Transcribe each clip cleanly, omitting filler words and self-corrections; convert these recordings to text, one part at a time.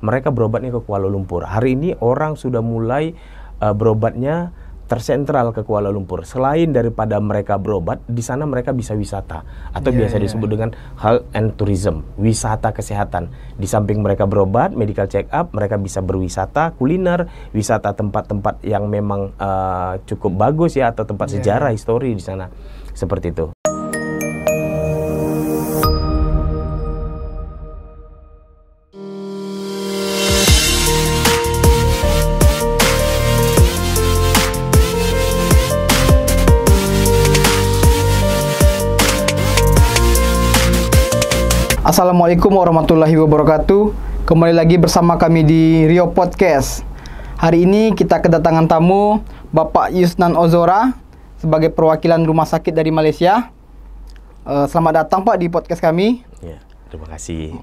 mereka berobatnya ke Kuala Lumpur. Hari ini orang sudah mulai berobatnya tersentral ke Kuala Lumpur. Selain daripada mereka berobat, di sana mereka bisa wisata atau biasa disebut dengan health and tourism, wisata kesehatan. Di samping mereka berobat, medical check up, mereka bisa berwisata, kuliner, wisata tempat-tempat yang memang cukup bagus ya, atau tempat sejarah, histori di sana. Seperti itu. Assalamualaikum warahmatullahi wabarakatuh. Kembali lagi bersama kami di Rio Podcast. Hari ini kita kedatangan tamu Bapak Yusnan Ozora sebagai perwakilan rumah sakit dari Malaysia. Selamat datang Pak di podcast kami. Ya, terima kasih.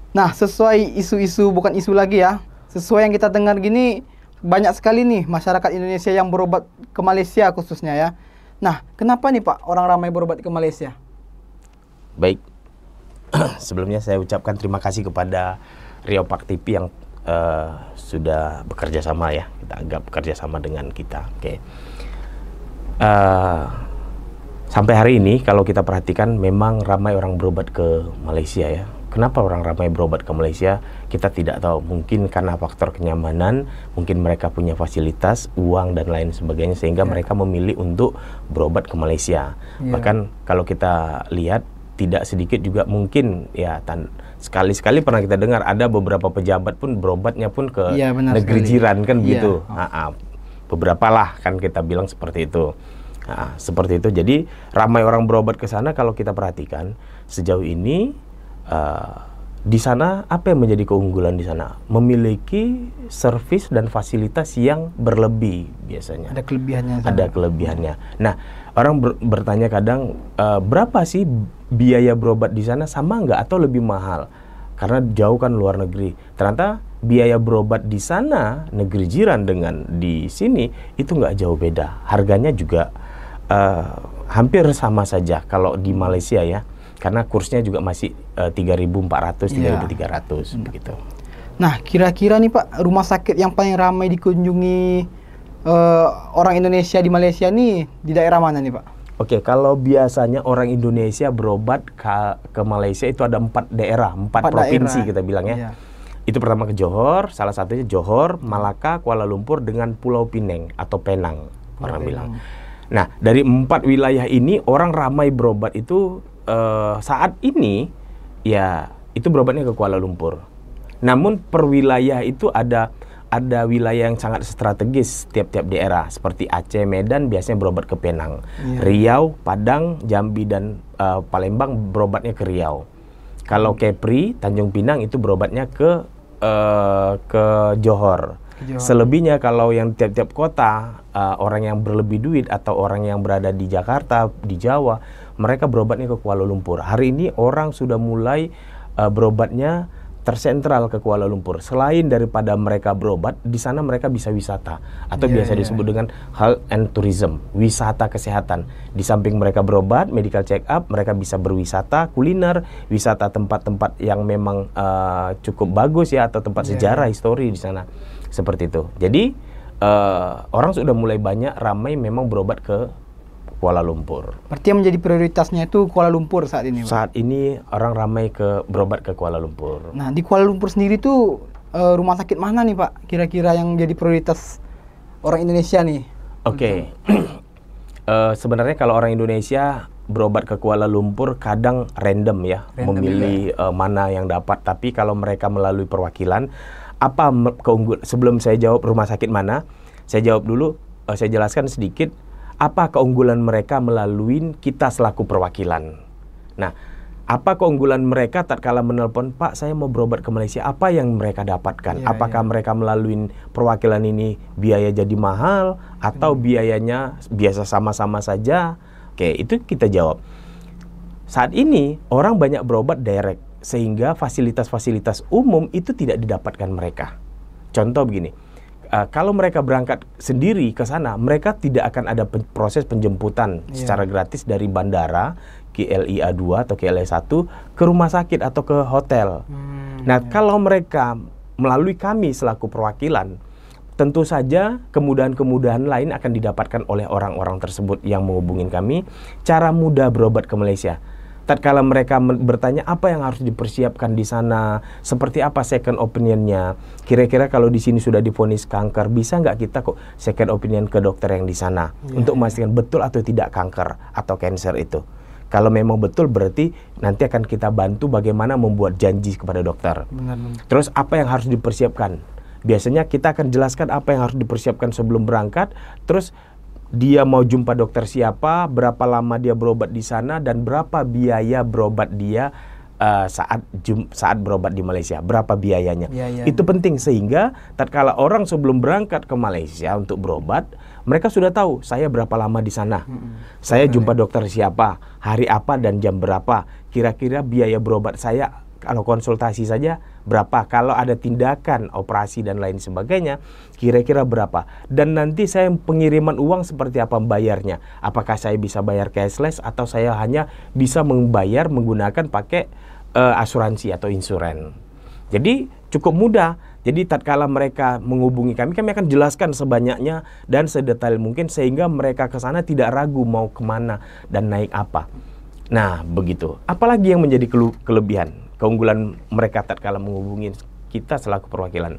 Nah, sesuai isu-isu, bukan isu lagi ya, sesuai yang kita dengar gini, banyak sekali nih masyarakat Indonesia yang berobat ke Malaysia khususnya ya. Nah, kenapa nih Pak orang ramai berobat ke Malaysia? Baik. Sebelumnya saya ucapkan terima kasih kepada Rio Park TV yang sudah bekerja sama ya. Kita anggap bekerja sama dengan kita. Oke. Sampai hari ini kalau kita perhatikan memang ramai orang berobat ke Malaysia ya. Kenapa orang ramai berobat ke Malaysia? Kita tidak tahu. Mungkin karena faktor kenyamanan, mungkin mereka punya fasilitas, uang dan lain sebagainya sehingga mereka memilih untuk berobat ke Malaysia. Bahkan kalau kita lihat tidak sedikit juga mungkin ya sekali-sekali pernah kita dengar ada beberapa pejabat pun berobatnya pun ke negeri jiran kan begitu. Beberapa lah kan kita bilang seperti itu. Seperti itu. Jadi ramai orang berobat ke sana. Kalau kita perhatikan sejauh ini di sana apa yang menjadi keunggulan di sana? Memiliki servis dan fasilitas yang berlebih biasanya. Ada kelebihannya. Ada kelebihannya. Nah, orang bertanya kadang berapa sih biaya berobat di sana, sama nggak atau lebih mahal? Karena jauh kan luar negeri. Ternyata biaya berobat di sana negeri jiran dengan di sini itu nggak jauh beda. Harganya juga hampir sama saja kalau di Malaysia ya. Karena kursnya juga masih 3.400, 3.300 begitu. Nah, kira-kira nih Pak, rumah sakit yang paling ramai dikunjungi orang Indonesia di Malaysia nih di daerah mana nih Pak? Oke, kalau biasanya orang Indonesia berobat ke Malaysia itu ada 4 daerah, 4 provinsi kita bilang ya. Itu pertama ke Johor, salah satunya Johor, Malaka, Kuala Lumpur dengan Pulau Pinang atau Penang orang bilang. Nah, dari 4 wilayah ini orang ramai berobat itu saat ini ya itu berobatnya ke Kuala Lumpur. Namun per wilayah itu ada wilayah yang sangat strategis tiap-tiap daerah seperti Aceh, Medan biasanya berobat ke Penang. Riau, Padang, Jambi dan Palembang berobatnya ke Riau. Kalau Kepri, Tanjung Pinang itu berobatnya ke Johor. Selebihnya kalau yang tiap-tiap kota orang yang berlebih duit atau orang yang berada di Jakarta, di Jawa, mereka berobatnya ke Kuala Lumpur. Hari ini orang sudah mulai berobatnya tersentral ke Kuala Lumpur. Selain daripada mereka berobat, di sana mereka bisa wisata atau biasa disebut dengan health and tourism, wisata kesehatan. Di samping mereka berobat, medical check up, mereka bisa berwisata, kuliner, wisata tempat-tempat yang memang cukup bagus ya atau tempat sejarah, histori di sana. Seperti itu. Jadi orang sudah mulai banyak ramai memang berobat ke Kuala Lumpur. Berarti yang menjadi prioritasnya itu Kuala Lumpur saat ini Pak? Saat ini orang ramai berobat ke Kuala Lumpur. Nah, di Kuala Lumpur sendiri tuh rumah sakit mana nih Pak kira-kira yang jadi prioritas orang Indonesia nih? Oke. Sebenarnya kalau orang Indonesia berobat ke Kuala Lumpur kadang random ya, memilih mana yang dapat. Tapi kalau mereka melalui perwakilan, apa keunggulan? Sebelum saya jawab rumah sakit mana, saya jawab dulu, saya jelaskan sedikit apa keunggulan mereka melalui kita selaku perwakilan. Nah, apa keunggulan mereka tatkala menelpon, Pak saya mau berobat ke Malaysia, apa yang mereka dapatkan? Apakah mereka melalui perwakilan ini biaya jadi mahal atau biayanya biasa sama-sama saja? Oke, itu kita jawab. Saat ini orang banyak berobat direct sehingga fasilitas-fasilitas umum itu tidak didapatkan mereka. Contoh begini, kalau mereka berangkat sendiri ke sana, mereka tidak akan ada proses penjemputan secara gratis dari bandara KLIA 2 atau KLIA 1 ke rumah sakit atau ke hotel. Nah, kalau mereka melalui kami selaku perwakilan, tentu saja kemudahan-kemudahan lain akan didapatkan oleh orang-orang tersebut yang menghubungin kami. Cara mudah berobat ke Malaysia. Tatkala mereka bertanya apa yang harus dipersiapkan di sana, seperti apa second opinionnya, kira-kira kalau di sini sudah divonis kanker, bisa nggak kita kok second opinion ke dokter yang di sana untuk memastikan betul atau tidak kanker atau cancer itu. Kalau memang betul, berarti nanti akan kita bantu bagaimana membuat janji kepada dokter. Benar. Terus apa yang harus dipersiapkan? Biasanya kita akan jelaskan apa yang harus dipersiapkan sebelum berangkat. Terus dia mau jumpa dokter siapa, berapa lama dia berobat di sana, dan berapa biaya berobat dia saat berobat di Malaysia, berapa biayanya. Itu penting, sehingga tatkala orang sebelum berangkat ke Malaysia untuk berobat, mereka sudah tahu saya berapa lama di sana, saya jumpa dokter siapa, hari apa dan jam berapa, kira-kira biaya berobat saya kalau konsultasi saja berapa, kalau ada tindakan operasi dan lain sebagainya kira-kira berapa, dan nanti saya pengiriman uang seperti apa membayarnya, apakah saya bisa bayar cashless atau saya hanya bisa membayar menggunakan pakai asuransi atau insuran. Jadi cukup mudah. Jadi tatkala mereka menghubungi kami akan jelaskan sebanyaknya dan sedetail mungkin, sehingga mereka ke sana tidak ragu mau kemana dan naik apa. Nah begitu. Apalagi yang menjadi kelebihan, keunggulan mereka tatkala menghubungi kita selaku perwakilan.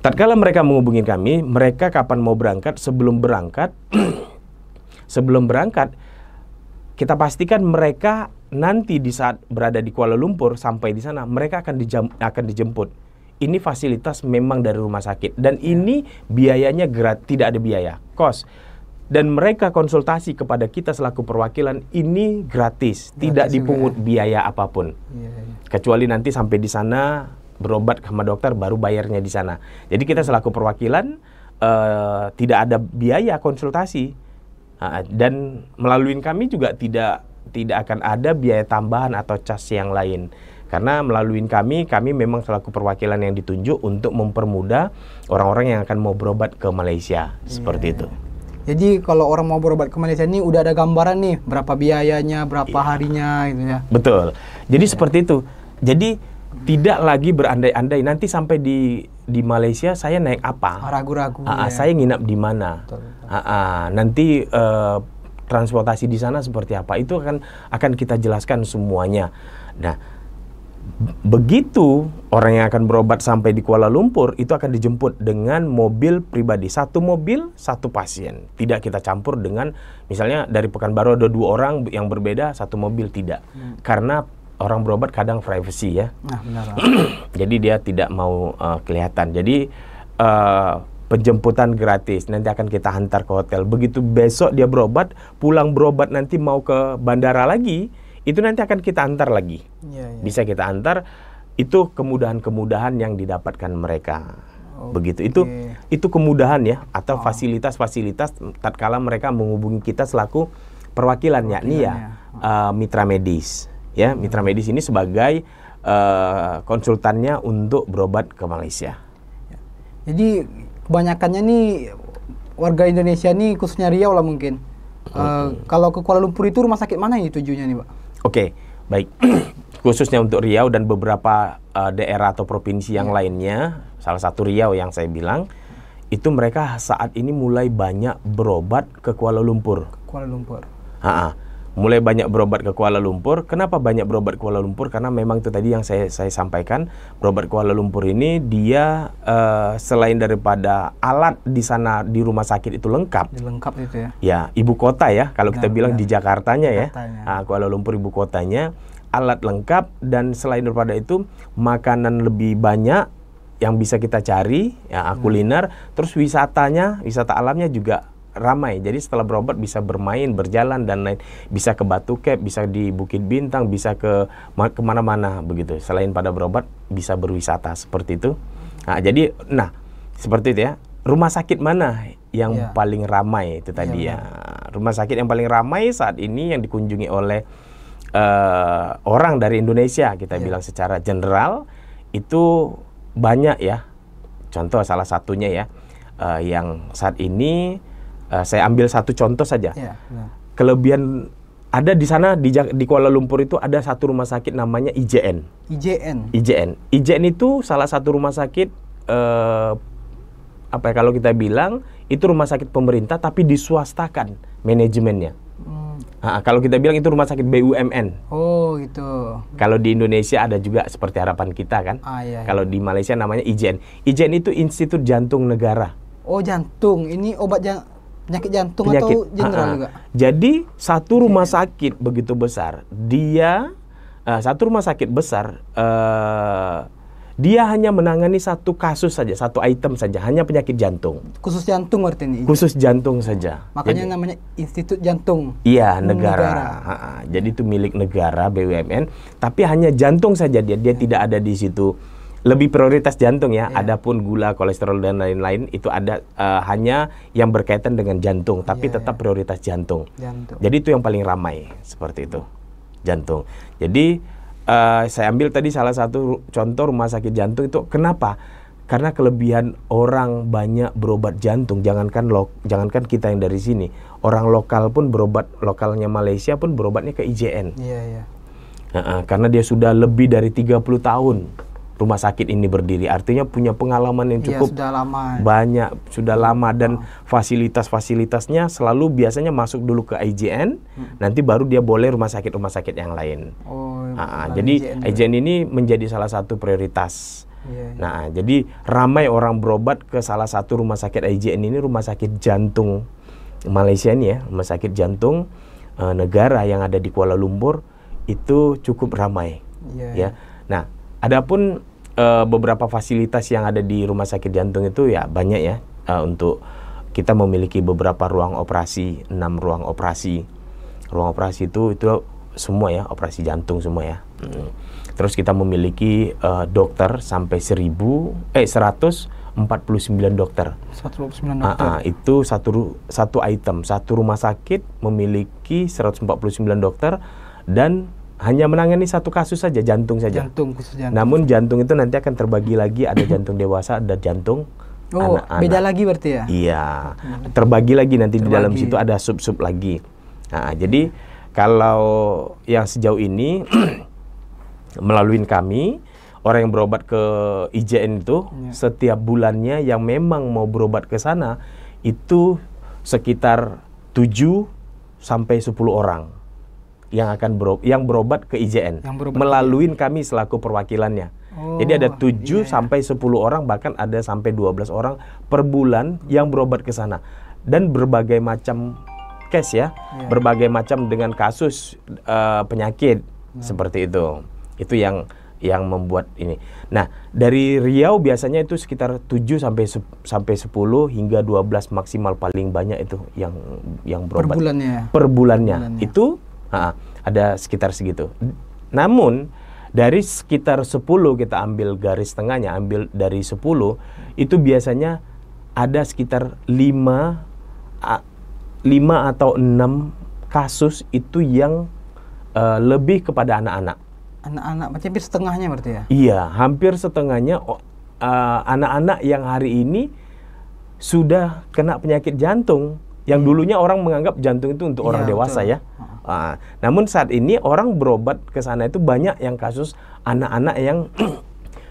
Tatkala mereka menghubungi kami, mereka kapan mau berangkat, sebelum berangkat, kita pastikan mereka nanti di saat berada di Kuala Lumpur sampai di sana, mereka akan dijemput. Ini fasilitas memang dari rumah sakit, dan ini biayanya tidak ada biaya, cost. Dan mereka konsultasi kepada kita selaku perwakilan ini gratis tidak dipungut biaya apapun. Kecuali nanti sampai di sana berobat sama dokter baru bayarnya di sana. Jadi kita selaku perwakilan tidak ada biaya konsultasi, dan melalui kami juga tidak akan ada biaya tambahan atau cas yang lain. Karena melalui kami memang selaku perwakilan yang ditunjuk untuk mempermudah orang-orang yang akan mau berobat ke Malaysia, seperti itu. Jadi kalau orang mau berobat ke Malaysia ini udah ada gambaran nih berapa biayanya, berapa harinya gitu ya. Betul. Jadi seperti itu. Jadi tidak lagi berandai-andai nanti sampai di Malaysia saya naik apa? Ragu-ragu. Saya nginap di mana? Nanti transportasi di sana seperti apa? Itu akan kita jelaskan semuanya. Nah, begitu orang yang akan berobat sampai di Kuala Lumpur itu akan dijemput dengan mobil pribadi, satu mobil satu pasien, tidak kita campur dengan misalnya dari Pekanbaru ada 2 orang yang berbeda satu mobil, tidak, karena orang berobat kadang privacy ya. Benar. Jadi dia tidak mau kelihatan. Jadi penjemputan gratis, nanti akan kita hantar ke hotel. Begitu besok dia berobat, pulang berobat nanti mau ke bandara lagi, itu nanti akan kita antar lagi. Bisa kita antar. Itu kemudahan-kemudahan yang didapatkan mereka. Begitu. Itu kemudahan ya, atau fasilitas-fasilitas tatkala mereka menghubungi kita selaku perwakilan, yakni mitra medis. Ya, mitra medis ini sebagai konsultannya untuk berobat ke Malaysia. Jadi kebanyakannya nih warga Indonesia nih, khususnya Riau lah mungkin. Kalau ke Kuala Lumpur itu rumah sakit mana ini tujuannya nih, Pak? Oke, baik. Khususnya untuk Riau dan beberapa daerah atau provinsi yang lainnya, salah satu Riau yang saya bilang, itu mereka saat ini mulai banyak berobat ke Kuala Lumpur. Mulai banyak berobat ke Kuala Lumpur. Kenapa banyak berobat ke Kuala Lumpur? Karena memang itu tadi yang saya sampaikan, berobat ke Kuala Lumpur ini dia selain daripada alat di sana di rumah sakit itu lengkap. Lengkap itu ya. Ya, ibu kota ya. Kalau kita bilang di Jakartanya ya. Kuala Lumpur ibu kotanya, alat lengkap, dan selain daripada itu makanan lebih banyak yang bisa kita cari, ya kuliner. Terus wisata alamnya juga ramai. Jadi setelah berobat bisa bermain, berjalan dan lain, bisa ke Batu Cap, bisa di Bukit Bintang, bisa ke kemana-mana begitu. Selain pada berobat bisa berwisata seperti itu. Jadi seperti itu ya. Rumah sakit mana yang paling ramai itu tadi ya. Rumah sakit yang paling ramai saat ini yang dikunjungi oleh orang dari Indonesia, kita bilang secara general itu banyak ya. Contoh salah satunya ya, yang saat ini saya ambil satu contoh saja. Kelebihan ada di sana di Kuala Lumpur itu ada satu rumah sakit namanya IJN. IJN itu salah satu rumah sakit kalau kita bilang itu rumah sakit pemerintah tapi diswastakan manajemennya. Kalau kita bilang itu rumah sakit BUMN. Oh gitu. Kalau di Indonesia ada juga seperti harapan kita kan. Iya. Kalau di Malaysia namanya IJN. IJN itu Institut Jantung Negara. Oh jantung, ini obat penyakit jantung atau general juga? Jadi satu rumah sakit begitu besar, satu rumah sakit besar, dia hanya menangani satu kasus saja, satu item saja, hanya penyakit jantung. Khusus jantung berarti ini? Khusus jantung saja. Makanya namanya Institut Jantung. Iya, negara. Jadi itu milik negara, BUMN, tapi hanya jantung saja dia tidak ada di situ. Lebih prioritas jantung ya. Adapun gula, kolesterol dan lain-lain itu ada hanya yang berkaitan dengan jantung, tapi tetap prioritas jantung. Jadi itu yang paling ramai seperti itu, jantung. Jadi saya ambil tadi salah satu contoh rumah sakit jantung itu kenapa? Karena kelebihan orang banyak berobat jantung. Jangankan kita yang dari sini, orang lokal pun berobat, lokalnya Malaysia pun berobatnya ke IJN. Karena dia sudah lebih dari 30 tahun. Rumah sakit ini berdiri, artinya punya pengalaman yang cukup banyak, sudah lama dan fasilitas-fasilitasnya selalu biasanya masuk dulu ke IJN, nanti baru dia boleh rumah sakit yang lain. Jadi IJN ini menjadi salah satu prioritas. Nah, jadi ramai orang berobat ke salah satu rumah sakit IJN ini, rumah sakit jantung Malaysia ini ya, rumah sakit jantung negara yang ada di Kuala Lumpur itu cukup ramai. Nah, adapun beberapa fasilitas yang ada di rumah sakit jantung itu ya banyak ya. Untuk kita memiliki beberapa ruang operasi, 6 ruang operasi. Ruang operasi itu semua ya, operasi jantung semua ya. Terus kita memiliki dokter sampai 149 dokter. 149 dokter. Itu satu item, satu rumah sakit memiliki 149 dokter dan hanya menangani satu kasus saja, jantung saja. Khusus jantung. Namun jantung itu nanti akan terbagi lagi, ada jantung dewasa, ada jantung anak-anak. Beda lagi berarti ya? Iya, terbagi lagi nanti di dalam situ ada sub-sub lagi. Nah, jadi kalau yang sejauh ini melalui kami, orang yang berobat ke IJN itu setiap bulannya yang memang mau berobat ke sana itu sekitar 7 sampai 10 orang yang akan berobat ke IJN melalui kami selaku perwakilannya. Jadi ada 7 sampai 10 orang, bahkan ada sampai 12 orang per bulan yang berobat ke sana. Dan berbagai macam case ya, berbagai macam dengan kasus penyakit seperti itu. Itu yang membuat ini. Nah, dari Riau biasanya itu sekitar 7 sampai 10 hingga 12 maksimal paling banyak itu yang berobat per bulannya. Itu ada sekitar segitu. Namun dari sekitar 10 kita ambil garis tengahnya, ambil dari 10 itu biasanya ada sekitar 5 atau 6 kasus itu yang lebih kepada anak-anak. Hampir setengahnya berarti ya? Iya, hampir setengahnya anak-anak yang hari ini sudah kena penyakit jantung. Yang dulunya orang menganggap jantung itu untuk orang dewasa ya. Namun saat ini orang berobat ke sana itu banyak yang kasus anak-anak yang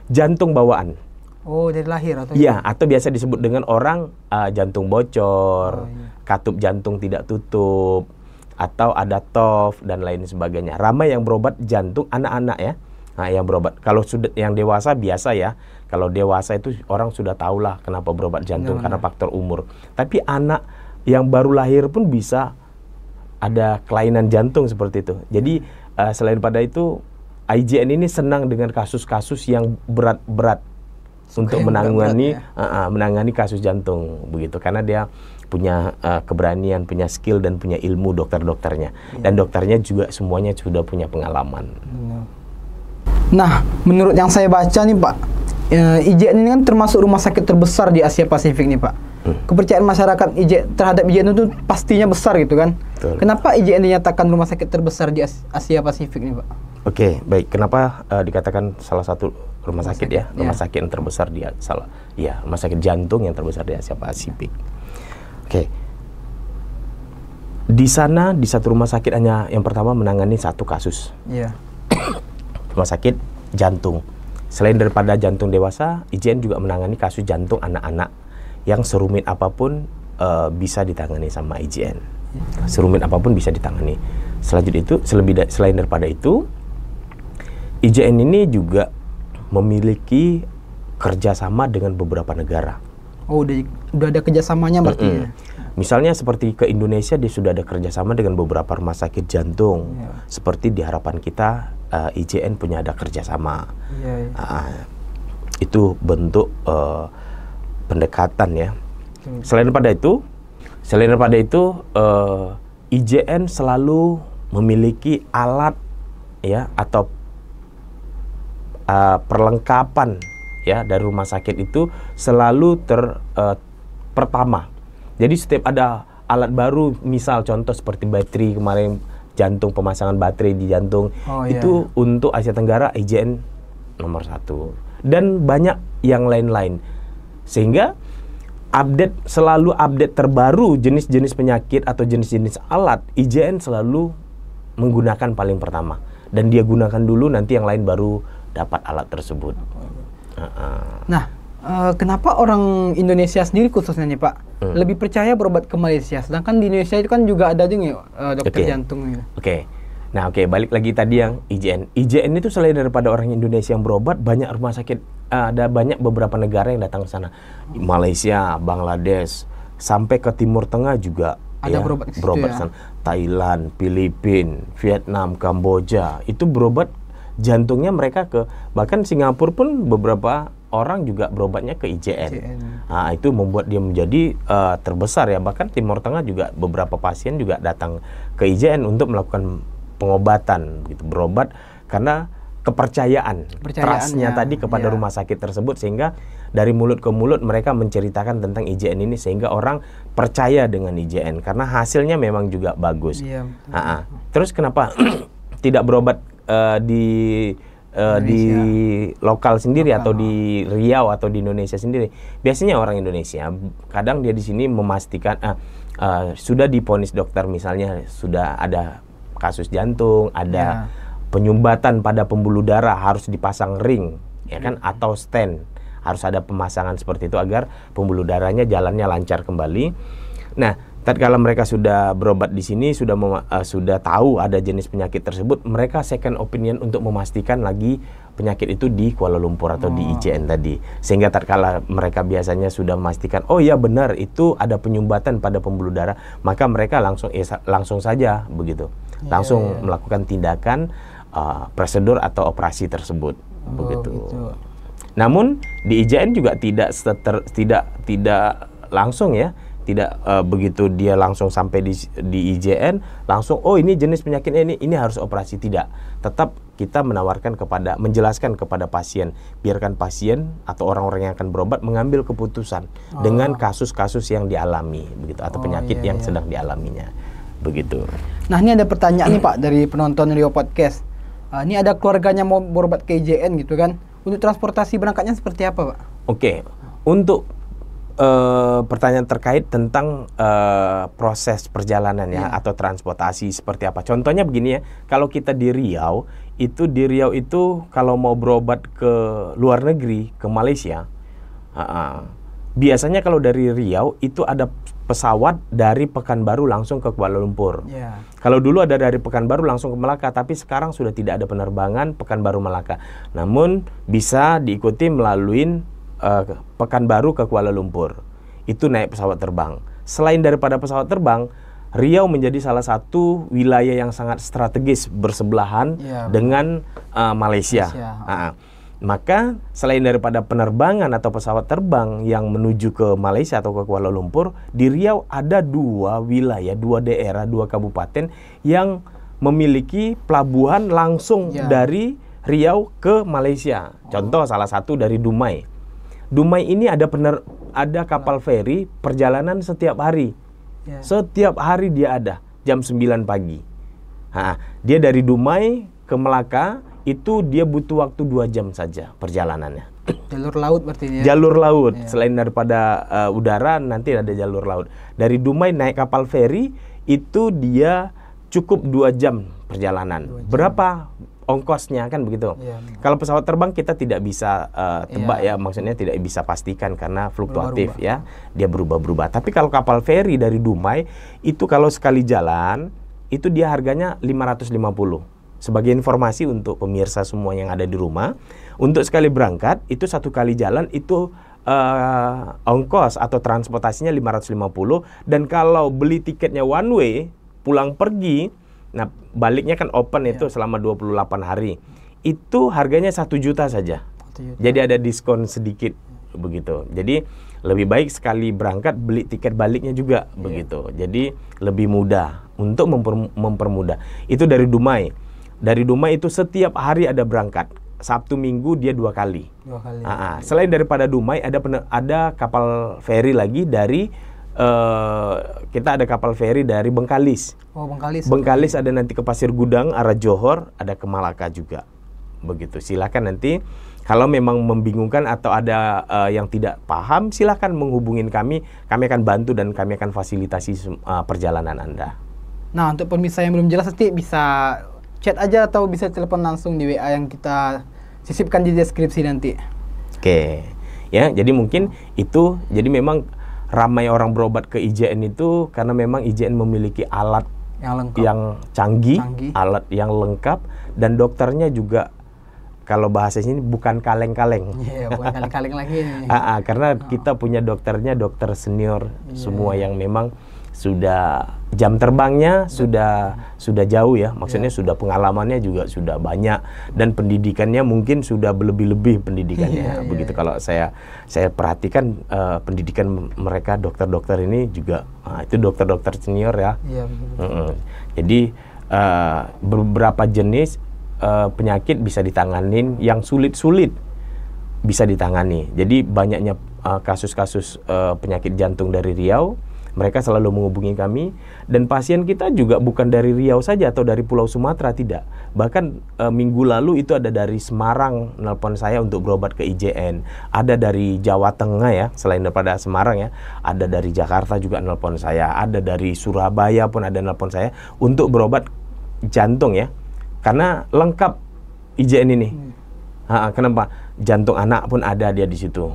jantung bawaan. Oh, dari lahir atau? Iya, atau biasa disebut dengan orang jantung bocor, katup jantung tidak tutup, atau ada TOF dan lain sebagainya. Ramai yang berobat jantung anak-anak ya. Nah, yang berobat. Kalau sudah yang dewasa biasa ya. Kalau dewasa itu orang sudah tahulah kenapa berobat jantung karena faktor umur. Tapi anak yang baru lahir pun bisa ada kelainan jantung seperti itu. Jadi selain pada itu, IJN ini senang dengan kasus-kasus yang berat-berat untuk menangani kasus jantung begitu, karena dia punya keberanian, punya skill dan punya ilmu dokter-dokternya. Dan dokternya juga semuanya sudah punya pengalaman. Nah, menurut yang saya baca nih Pak, IJN ini kan termasuk rumah sakit terbesar di Asia Pasifik nih Pak. Kepercayaan masyarakat terhadap IJN itu pastinya besar gitu kan. Betul. Kenapa IJN dinyatakan rumah sakit terbesar di Asia Pasifik nih Pak? Oke, baik. Kenapa dikatakan salah satu rumah sakit ya? Rumah sakit yang terbesar di rumah sakit jantung yang terbesar di Asia Pasifik. Oke. Di sana di satu rumah sakit hanya yang pertama menangani satu kasus. Iya. Rumah sakit jantung. Selain daripada jantung dewasa, IJN juga menangani kasus jantung anak-anak yang serumit apapun bisa ditangani sama IJN. Serumit apapun bisa ditangani. Selanjutnya itu selain daripada itu, IJN ini juga memiliki kerjasama dengan beberapa negara. Oh, udah ada kerjasamanya berarti ya? Misalnya seperti ke Indonesia dia sudah ada kerjasama dengan beberapa rumah sakit jantung. Seperti di harapan kita IJN punya ada kerjasama. Itu bentuk pendekatan ya. Selain daripada itu IJN selalu memiliki alat ya atau perlengkapan ya dari rumah sakit itu selalu pertama. Jadi setiap ada alat baru, misal contoh seperti baterai kemarin jantung, pemasangan baterai di jantung, itu untuk Asia Tenggara IJN nomor 1. Dan banyak yang lain-lain. Sehingga selalu update terbaru jenis-jenis penyakit atau jenis-jenis alat, IJN selalu menggunakan paling pertama. Dan dia gunakan dulu, nanti yang lain baru dapat alat tersebut. Nah, kenapa orang Indonesia sendiri khususnya nih Pak, lebih percaya berobat ke Malaysia, sedangkan di Indonesia itu kan juga ada juga dokter jantung gitu. Nah, balik lagi tadi yang IJN. IJN itu selain daripada orang Indonesia yang berobat, banyak rumah sakit, ada banyak beberapa negara yang datang ke sana. Malaysia, Bangladesh, sampai ke Timur Tengah juga ada berobat sana. Thailand, Filipina, Vietnam, Kamboja, itu berobat jantungnya mereka bahkan Singapura pun beberapa orang juga berobatnya ke IJN. Nah, itu membuat dia menjadi terbesar ya. Bahkan Timur Tengah juga beberapa pasien juga datang ke IJN untuk melakukan pengobatan, gitu, berobat karena kepercayaan trustnya tadi kepada rumah sakit tersebut, sehingga dari mulut ke mulut mereka menceritakan tentang IJN ini sehingga orang percaya dengan IJN karena hasilnya memang juga bagus. Terus kenapa tidak berobat di lokal sendiri atau di Riau atau di Indonesia sendiri? Biasanya orang Indonesia kadang dia di sini memastikan sudah divonis dokter, misalnya sudah ada kasus jantung, ada penyumbatan pada pembuluh darah, harus dipasang ring ya kan, atau stent, harus ada pemasangan seperti itu agar pembuluh darahnya jalannya lancar kembali. Nah, tatkala mereka sudah berobat di sini, sudah tahu ada jenis penyakit tersebut, mereka second opinion untuk memastikan lagi penyakit itu di Kuala Lumpur atau di IJN tadi. Sehingga tatkala mereka biasanya sudah memastikan, oh ya benar itu ada penyumbatan pada pembuluh darah, maka mereka langsung saja begitu. Langsung melakukan tindakan prosedur atau operasi tersebut begitu. Namun di IJN juga tidak langsung ya. Tidak begitu dia langsung sampai di IJN langsung ini jenis penyakit ini harus operasi, tidak. Tetap kita menjelaskan kepada pasien, biarkan pasien atau orang-orang yang akan berobat mengambil keputusan dengan kasus-kasus yang dialami begitu, atau penyakit yang sedang dialaminya begitu. Nah, ini ada pertanyaan nih Pak dari penonton Rio Podcast. Ini ada keluarganya mau berobat ke IJN gitu kan. Untuk transportasi berangkatnya seperti apa Pak? Untuk pertanyaan terkait tentang proses perjalanan ya, atau transportasi seperti apa. Contohnya begini ya, kalau kita di Riau itu kalau mau berobat ke luar negeri, ke Malaysia, biasanya kalau dari Riau itu ada pesawat dari Pekanbaru langsung ke Kuala Lumpur. Kalau dulu ada dari Pekanbaru langsung ke Melaka, tapi sekarang sudah tidak ada penerbangan Pekanbaru Melaka. Namun bisa diikuti melalui Pekanbaru ke Kuala Lumpur. Itu naik pesawat terbang. Selain daripada pesawat terbang, Riau menjadi salah satu wilayah yang sangat strategis bersebelahan dengan Malaysia. Maka selain daripada penerbangan atau pesawat terbang yang menuju ke Malaysia atau ke Kuala Lumpur, di Riau ada 2 wilayah, 2 daerah, 2 kabupaten yang memiliki pelabuhan langsung dari Riau ke Malaysia. Contoh salah satu dari Dumai. Dumai ini ada kapal feri perjalanan setiap hari. Setiap hari dia ada jam 9 pagi. Dia dari Dumai ke Melaka itu dia butuh waktu 2 jam saja perjalanannya. Jalur laut berarti ya? Jalur laut. Selain daripada udara, nanti ada jalur laut. Dari Dumai naik kapal feri itu dia cukup 2 jam perjalanan. 2 jam. Berapa ongkosnya kan begitu? Iya. Kalau pesawat terbang kita tidak bisa tebak ya, maksudnya tidak bisa pastikan karena fluktuatif ya, dia berubah-berubah. Tapi kalau kapal feri dari Dumai itu kalau sekali jalan itu dia harganya 550. Sebagai informasi untuk pemirsa semua yang ada di rumah, untuk sekali berangkat itu 1 kali jalan itu ongkos atau transportasinya 550, dan kalau beli tiketnya one way pulang pergi, nah baliknya kan open itu selama 28 hari, itu harganya 1 juta saja. 1 juta. Jadi ada diskon sedikit begitu. Jadi lebih baik sekali berangkat beli tiket baliknya juga begitu. Jadi lebih mudah untuk mempermudah. Itu dari Dumai. Dari Dumai itu setiap hari ada berangkat. Sabtu Minggu dia 2 kali. 2 kali. Selain daripada Dumai ada kapal feri lagi dari kita ada kapal feri dari Bengkalis. Oh, Bengkalis. Bengkalis ada nanti ke Pasir Gudang arah Johor, ada ke Malaka juga. Begitu. Silakan nanti kalau memang membingungkan atau ada yang tidak paham, silakan menghubungin kami. Kami akan bantu dan kami akan fasilitasi perjalanan Anda. Nah, untuk pemirsa yang belum jelas nanti bisa chat aja atau bisa telepon langsung di WA yang kita sisipkan di deskripsi nanti. Oke. Ya, jadi mungkin itu, jadi memang ramai orang berobat ke IJN itu karena memang IJN memiliki alat Yang lengkap. yang canggih, Canggih. alat yang lengkap, dan dokternya juga kalau bahasanya ini bukan kaleng-kaleng. Iya, bukan kaleng-kaleng lagi ini. Karena kita punya dokternya dokter senior semua yang memang sudah jam terbangnya sudah jauh ya, maksudnya sudah pengalamannya juga sudah banyak, dan pendidikannya mungkin sudah berlebih-lebih pendidikannya. Begitu. Kalau saya perhatikan pendidikan mereka dokter-dokter ini juga itu dokter-dokter senior ya. Iya, betul. Jadi beberapa jenis penyakit bisa ditanganin, yang sulit-sulit bisa ditangani. Jadi banyaknya kasus-kasus penyakit jantung dari Riau, mereka selalu menghubungi kami, dan pasien kita juga bukan dari Riau saja atau dari Pulau Sumatera, tidak. Bahkan minggu lalu itu ada dari Semarang nelpon saya untuk berobat ke IJN. Ada dari Jawa Tengah ya, selain daripada Semarang ya, ada dari Jakarta juga nelpon saya, ada dari Surabaya pun ada nelpon saya untuk berobat jantung ya. Karena lengkap IJN ini. Kenapa? Jantung anak pun ada dia di situ.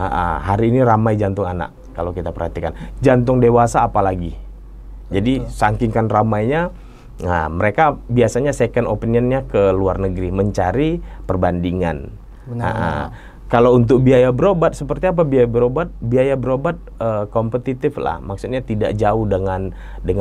Hari ini ramai jantung anak. Kalau kita perhatikan, jantung dewasa apalagi. Jadi saking kan ramainya, mereka biasanya second opinionnya ke luar negeri, mencari perbandingan. Kalau untuk biaya berobat, seperti apa biaya berobat? Biaya berobat kompetitif lah, maksudnya tidak jauh dengan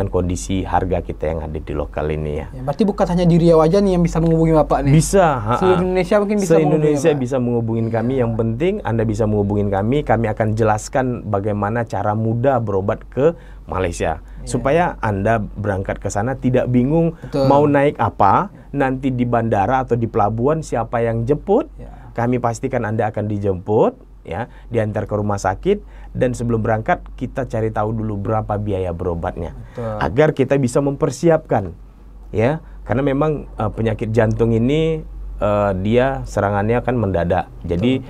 kondisi harga kita yang ada di lokal ini ya. Berarti bukan hanya di Riau aja nih yang bisa menghubungi Bapak nih? Bisa. Seluruh Indonesia mungkin bisa Se-Indonesia bisa menghubungin kami. Yang penting Anda bisa menghubungin kami akan jelaskan bagaimana cara mudah berobat ke Malaysia. Supaya Anda berangkat ke sana tidak bingung mau naik apa, nanti di bandara atau di pelabuhan siapa yang jemput. Kami pastikan Anda akan dijemput, ya, diantar ke rumah sakit, dan sebelum berangkat kita cari tahu dulu berapa biaya berobatnya, agar kita bisa mempersiapkan, ya, karena memang penyakit jantung ini dia serangannya kan mendadak. Jadi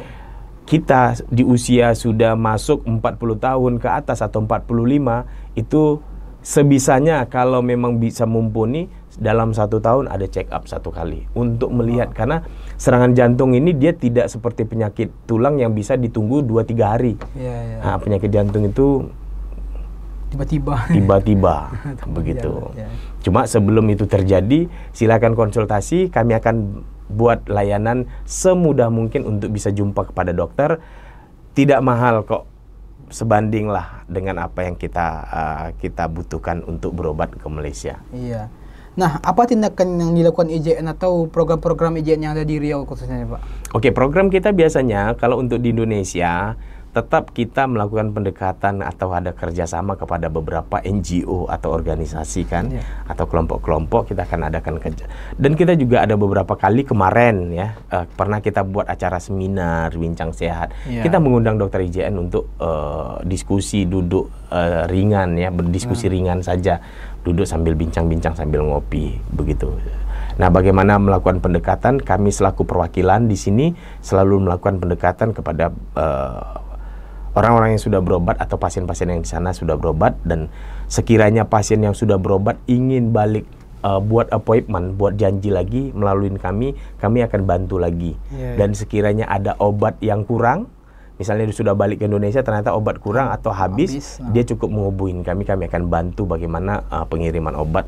kita di usia sudah masuk 40 tahun ke atas atau 45 itu sebisanya kalau memang bisa mumpuni dalam 1 tahun ada check up 1 kali untuk melihat, karena serangan jantung ini dia tidak seperti penyakit tulang yang bisa ditunggu 2-3 hari. Penyakit jantung itu tiba-tiba begitu. Cuma sebelum itu terjadi, silakan konsultasi, kami akan buat layanan semudah mungkin untuk bisa jumpa kepada dokter. Tidak mahal kok, sebandinglah dengan apa yang kita butuhkan untuk berobat ke Malaysia. Iya. Nah, apa tindakan yang dilakukan IJN atau program-program IJN yang ada di Riau khususnya, Pak? Oke, program kita biasanya kalau untuk di Indonesia tetap kita melakukan pendekatan atau ada kerjasama kepada beberapa NGO atau organisasi kan, atau kelompok-kelompok kita akan adakan kerja. Dan kita juga ada beberapa kali kemarin ya, pernah kita buat acara seminar bincang sehat. Kita mengundang dokter IJN untuk diskusi duduk ringan ya, berdiskusi ringan saja, duduk sambil bincang-bincang sambil ngopi begitu. Nah, bagaimana melakukan pendekatan? Kami selaku perwakilan di sini selalu melakukan pendekatan kepada orang-orang yang sudah berobat atau pasien-pasien yang di sana sudah berobat, dan sekiranya pasien yang sudah berobat ingin balik buat appointment, buat janji lagi melalui kami akan bantu lagi. Dan sekiranya ada obat yang kurang, misalnya dia sudah balik ke Indonesia ternyata obat kurang atau habis, dia cukup menghubungi kami akan bantu bagaimana pengiriman obat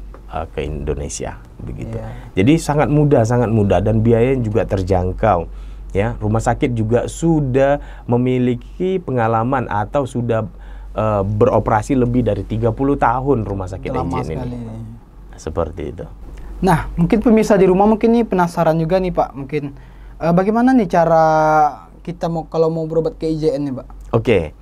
ke Indonesia begitu. Jadi sangat mudah dan biayanya juga terjangkau. Ya, rumah sakit juga sudah memiliki pengalaman atau sudah beroperasi lebih dari 30 tahun rumah sakit Ejen ini. Seperti itu. Nah, mungkin pemirsa di rumah mungkin nih penasaran juga nih Pak, mungkin bagaimana nih cara kita kalau mau berobat ke IJN nih Pak? Oke.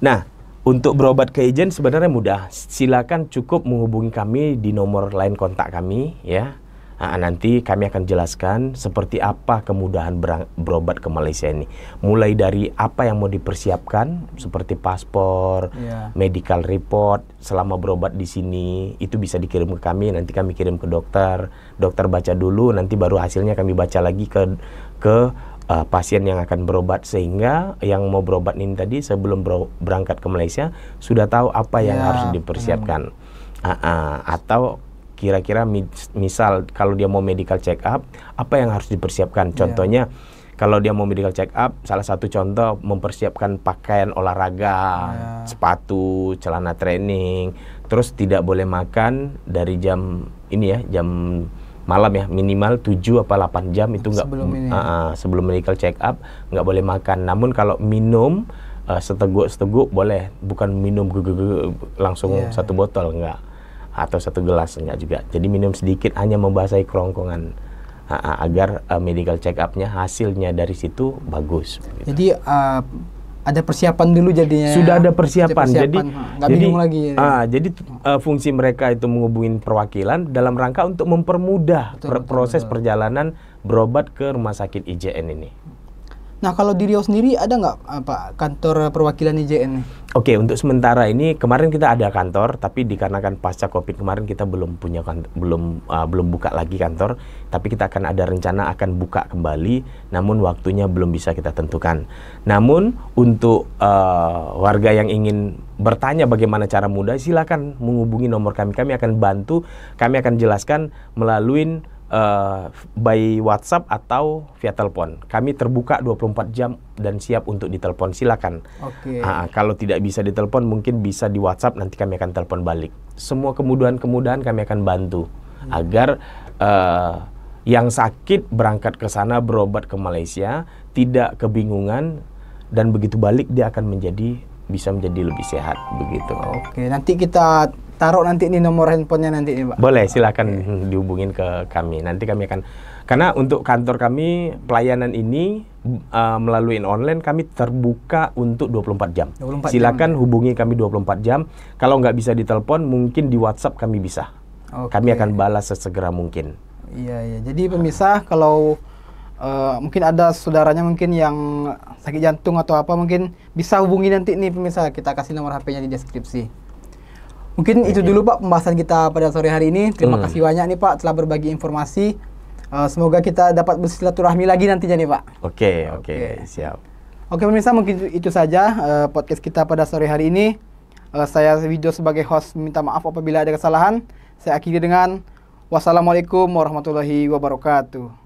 Nah, untuk berobat ke Ejen sebenarnya mudah. Silakan cukup menghubungi kami di nomor line kontak kami ya. Nanti kami akan jelaskan seperti apa kemudahan berobat ke Malaysia ini. Mulai dari apa yang mau dipersiapkan seperti paspor, medical report selama berobat di sini itu bisa dikirim ke kami, nanti kami kirim ke dokter. Dokter baca dulu, nanti baru hasilnya kami baca lagi ke pasien yang akan berobat, sehingga yang mau berobat ini tadi sebelum berangkat ke Malaysia sudah tahu apa yang harus dipersiapkan. Atau kira-kira misal kalau dia mau medical check up, apa yang harus dipersiapkan? Contohnya kalau dia mau medical check up, salah satu contoh mempersiapkan pakaian olahraga, sepatu, celana training, terus tidak boleh makan dari jam malam ya, minimal 7 apa 8 jam itu sebelum medical check up nggak boleh makan. Namun kalau minum seteguk boleh, bukan minum langsung satu botol, enggak, atau satu gelas enggak juga. Jadi minum sedikit, hanya membasahi kerongkongan agar medical check up-nya hasilnya dari situ bagus. Jadi ada persiapan dulu jadinya. Sudah ada persiapan. Jadi bingung lagi. Jadi fungsi mereka itu menghubungi perwakilan dalam rangka untuk mempermudah proses perjalanan berobat ke rumah sakit IJN ini. Nah, kalau di Riau sendiri ada nggak kantor perwakilan IJN? Oke, untuk sementara ini kemarin kita ada kantor, tapi dikarenakan pasca Covid kemarin kita belum punya belum buka lagi kantor, tapi kita akan ada rencana akan buka kembali, namun waktunya belum bisa kita tentukan. Namun untuk warga yang ingin bertanya bagaimana cara mudah, silakan menghubungi nomor kami akan bantu, kami akan jelaskan melalui by WhatsApp atau via telepon. Kami terbuka 24 jam dan siap untuk ditelepon. Silakan. Kalau tidak bisa ditelepon, mungkin bisa di WhatsApp, nanti kami akan telepon balik. Semua kemudahan kami akan bantu agar yang sakit berangkat ke sana berobat ke Malaysia tidak kebingungan, dan begitu balik dia akan bisa menjadi lebih sehat begitu. Oke, nanti kita taruh nanti ini nomor handphonenya nanti nih Pak. Boleh, silakan dihubungin ke kami. Nanti kami akan, karena untuk kantor kami pelayanan ini melalui online kami terbuka untuk 24 jam. Silakan hubungi kami 24 jam. Kalau nggak bisa ditelepon, mungkin di WhatsApp kami bisa. Kami akan balas sesegera mungkin. Iya. Jadi pemirsa, kalau mungkin ada saudaranya mungkin yang sakit jantung atau apa, mungkin bisa hubungi nanti nih pemirsa. Kita kasih nomor HP-nya di deskripsi. Mungkin itu dulu Pak pembahasan kita pada sore hari ini. Terima kasih banyak nih Pak telah berbagi informasi. Semoga kita dapat bersilaturahmi lagi nantinya nih Pak. Oke, siap. Oke pemirsa, mungkin itu saja podcast kita pada sore hari ini. Saya Wido sebagai host minta maaf apabila ada kesalahan. Saya akhiri dengan wassalamualaikum warahmatullahi wabarakatuh.